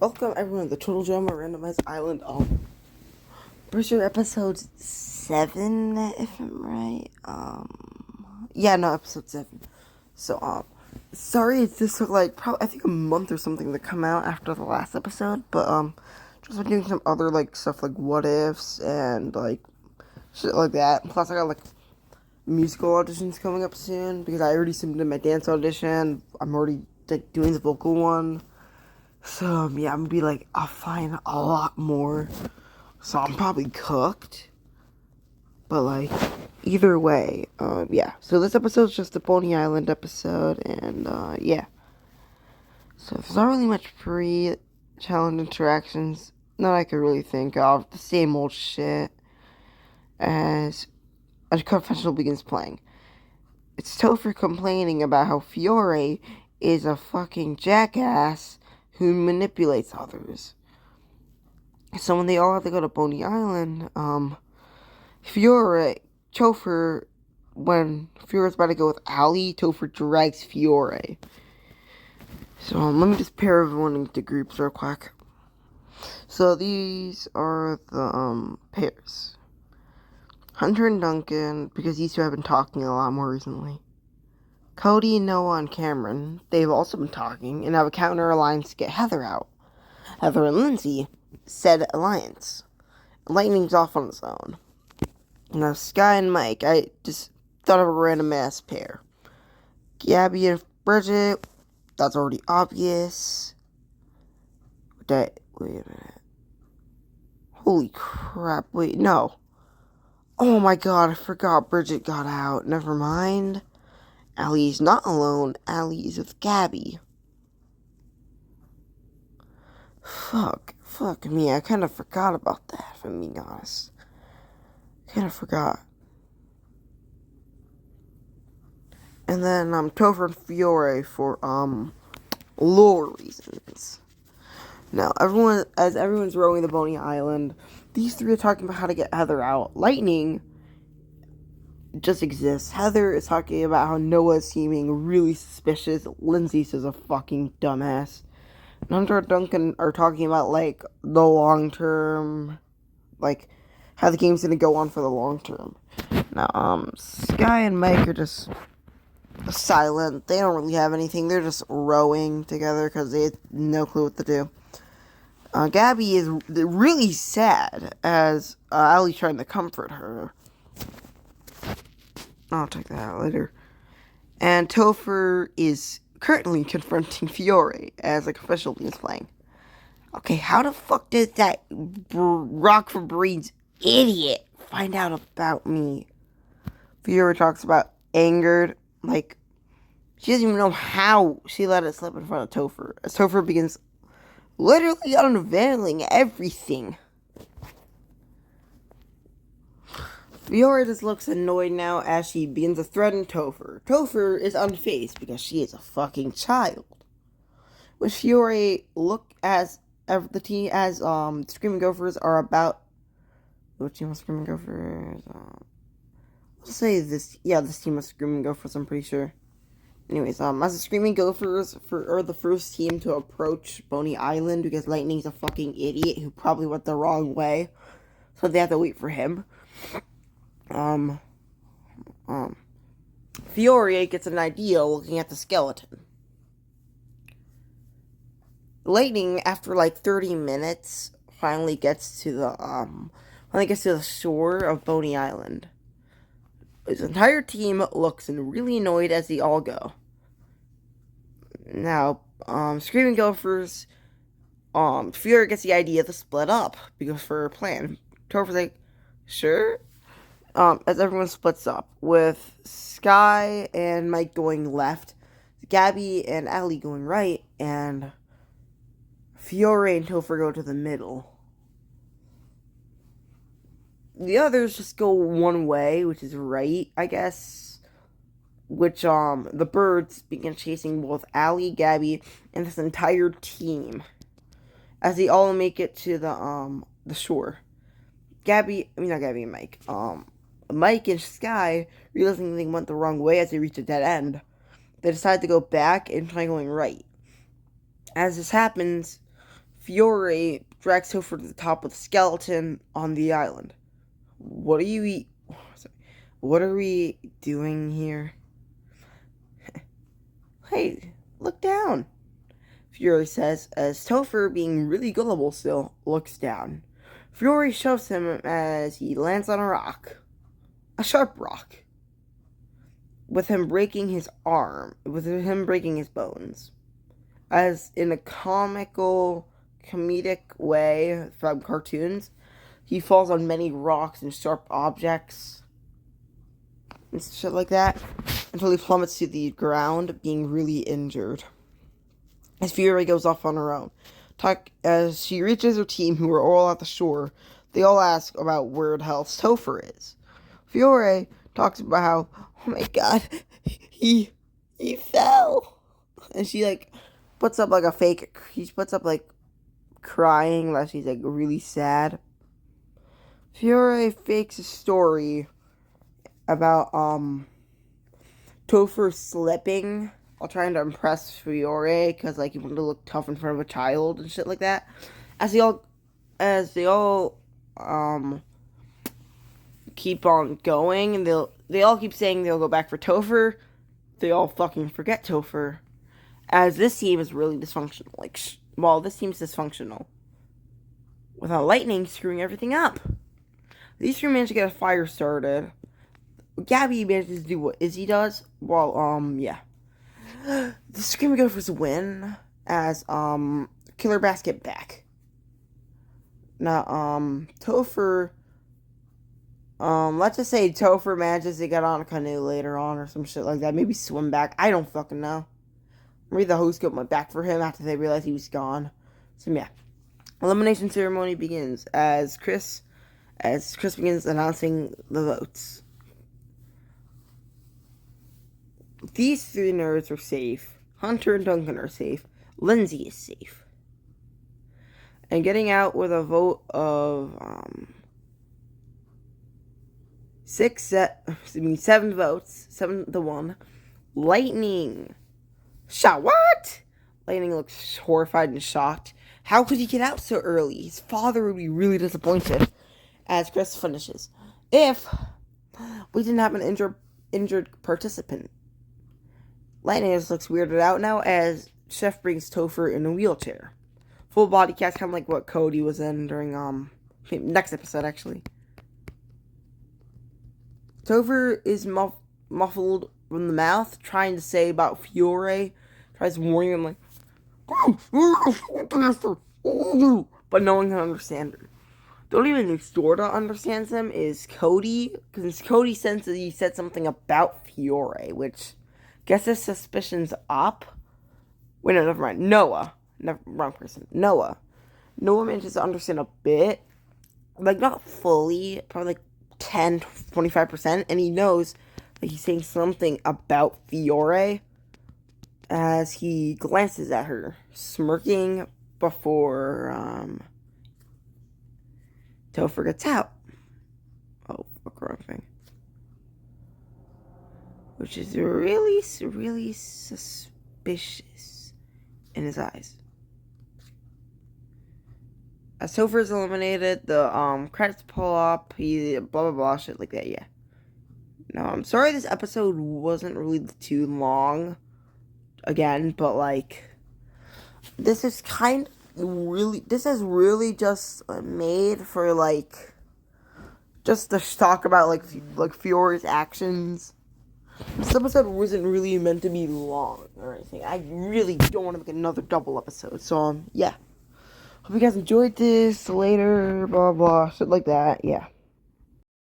Welcome everyone to the Total Drama Randomized Island. Pretty sure episode 7, if I'm right. Yeah, no, episode 7. So, sorry it just took like probably I think a month or something to come out after the last episode, but just been doing some other like stuff like what ifs and like shit like that. Plus, I got like musical auditions coming up soon because I already submitted my dance audition. I'm already like doing the vocal one. So, yeah, I'm gonna be like, I'll find a lot more. So, I'm probably cooked. But, like, either way, yeah. So, this episode's just a Pony Island episode, and, yeah. So, there's not really much pre challenge interactions that I could really think of. The same old shit as a confessional begins playing. It's Topher complaining about how Fiore is a fucking jackass who manipulates others. So when they all have to go to Boney Island, Fiore, Topher, when Fiore's about to go with Ali, Topher drags Fiore. So let me just pair everyone into groups real quick. So these are the pairs. Hunter and Duncan, because these two have been talking a lot more recently. Cody, Noah, and Cameron, they've also been talking and have a counter alliance to get Heather out. Heather and Lindsay said alliance. Lightning's off on its own. Now, Sky and Mike, I just thought of a random ass pair. Gabby and Bridget, that's already obvious. Wait a minute. Holy crap, wait, no. Oh my god, I forgot Bridget got out. Never mind. Allie's not alone. Allie's with Gabby. Fuck me, I kind of forgot about that, if I'm being honest. Kind of forgot. And then, Topher and Fiore for, lore reasons. Now, as everyone's rowing the Boney Island, these three are talking about how to get Heather out. Lightning just exists. Heather is talking about how Noah's seeming really suspicious. Lindsay says a fucking dumbass. And Hunter and Duncan are talking about, like, the long term, like, how the game's gonna go on for the long term. Now, Sky and Mike are just silent. They don't really have anything. They're just rowing together because they have no clue what to do. Gabby is really sad as Allie's trying to comfort her. I'll check that out later. And Topher is currently confronting Fiore as a confessional is playing. Okay, how the fuck did that Rock for Breeds idiot find out about me? Fiore talks about angered, like, she doesn't even know how she let it slip in front of Topher. As Topher begins literally unveiling everything. Fiora just looks annoyed now as she begins to threaten Topher. Topher is unfazed because she is a fucking child. With Fiore look as the team as Screaming Gophers are about. Which team of Screaming Gophers? Let's say this. Yeah, this team of Screaming Gophers. I'm pretty sure. Anyways, as the Screaming Gophers are the first team to approach Boney Island because Lightning's a fucking idiot who probably went the wrong way, so they have to wait for him. Fiore gets an idea looking at the skeleton. Lightning, after like 30 minutes, finally gets to the shore of Boney Island. His entire team looks really annoyed as they all go. Now, Screaming Gophers, Fiore gets the idea to split up because for her plan. Topher's like, sure. As everyone splits up, with Sky and Mike going left, Gabby and Allie going right, and Fiore and Topher go to the middle. The others just go one way, which is right, I guess. Which, the birds begin chasing both Allie, Gabby, and this entire team as they all make it to the shore. Not Gabby and Mike. Mike and Sky, realizing they went the wrong way as they reach a dead end, they decide to go back and try going right. As this happens, Fiore drags Topher to the top of the skeleton on the island. What are you What are we doing here? Hey, look down, Fiore says, as Topher, being really gullible still, looks down. Fiore shoves him as he lands on a rock. A sharp rock. With him breaking his bones. As in a comedic way from cartoons, he falls on many rocks and sharp objects and shit like that until he plummets to the ground, being really injured. As Fiore goes off on her own, as she reaches her team, who are all at the shore, they all ask about where the hell Topher is. Fiore talks about how, oh my god, he fell, and she puts up a fake. She puts up crying, like she's really sad. Fiore fakes a story about Topher slipping while trying to impress Fiore, because he wanted to look tough in front of a child and shit like that. As they all keep on going, and they all keep saying they'll go back for Topher, they all fucking forget Topher. As this team is really dysfunctional. This team's dysfunctional. Without lightning screwing everything up. These three manage to get a fire started. Gabby manages to do what Izzy does. Yeah. The Screaming Gophers win as Killer Bass get back. Now, Topher, let's just say Topher manages to get on a canoe later on or some shit like that. Maybe swim back. I don't fucking know. Maybe the host went back for him after they realized he was gone. So yeah. Elimination ceremony begins as Chris begins announcing the votes. These three nerds are safe. Hunter and Duncan are safe. Lindsay is safe. And getting out with a vote of 7 votes, 7-1. Lightning. What? Lightning looks horrified and shocked. How could he get out so early? His father would be really disappointed. As Chris finishes, if we didn't have an injured participant. Lightning just looks weirded out now as Chef brings Topher in a wheelchair. Full body cast, kind of like what Cody was in during next episode actually. Topher is muffled from the mouth, trying to say about Fiore. Tries warning him but no one can understand her. The only one who sorta understands him is Cody, because Cody senses he said something about Fiore, which gets his suspicions up. Wait, no, never mind. Noah. Wrong person. Noah. Noah manages to understand a bit. Not fully. Probably 10, 25%. And he knows that he's saying something about Fiore as he glances at her, smirking before Topher gets out. Oh, fuck, wrong thing. Which is really, really suspicious in his eyes. As Topher is eliminated, the credits pull up. He blah blah blah shit like that. Yeah. Now I'm sorry this episode wasn't really too long. Again, but this is really just made for just to talk about Fiore's actions. This episode wasn't really meant to be long or anything. I really don't want to make another double episode. So yeah. Hope you guys enjoyed this. Later, blah blah, shit like that. Yeah.